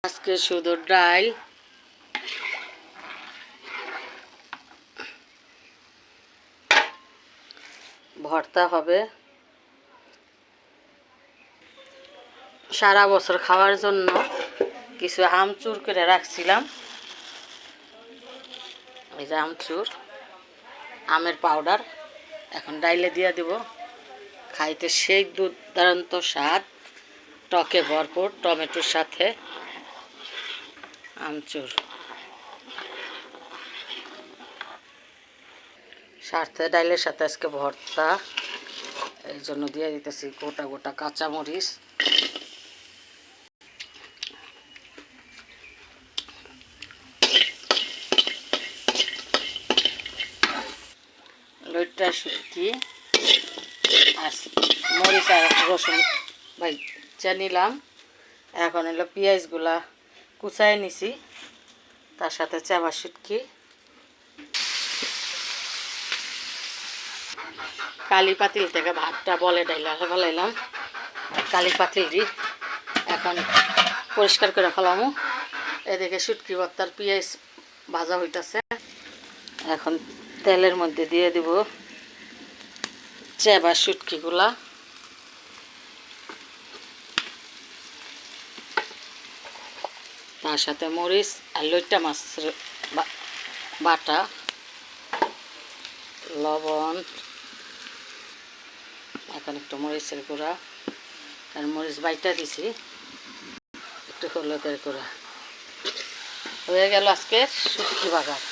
আজকে শুধু ডাল, ভর্তা হবে। সারা বছর খাওয়ার জন্য কিছু আমচুর করে রাখছিলাম। এই যে আমচুর, আমের পাউডার এখন ডাইলে দিয়ে দিব। খাইতে সেই দুর্দান্ত স্বাদ, টকে ভরপুর, টমেটোর সাথে আমচুর। সাথে ডাইলের সাথে আজকে ভর্তা, এই জন্য দিয়ে দিতেছি গোটা গোটা কাঁচামরিচ। লইট্টা শুটকি আর মরিচ আর রসুন ভাজা নিলাম। এখন হলো পেঁয়াজগুলা কুচায় নিছি, তার সাথে চাবা শুটকি, কালি পাতিল থেকে ভাতটা বলে ডাইলা ফেলাইলাম। কালি পাতিলটি এখন পরিষ্কার করে ফেলামো। এদিকে শুটকি ভর্তার পেঁয়াজ ভাজা হইতাছে। এখন তেলের মধ্যে দিয়ে দিব চেবা শুটকিগুলা। তার সাথে মরিচ আর লইট্টা মাছের বাটা, লবণ, এখন একটু মরিচের গুঁড়া, আর মরিচ বাইটা দিছি, একটু হলুদের গুঁড়া। হয়ে গেল আজকে শুটকি বাগার।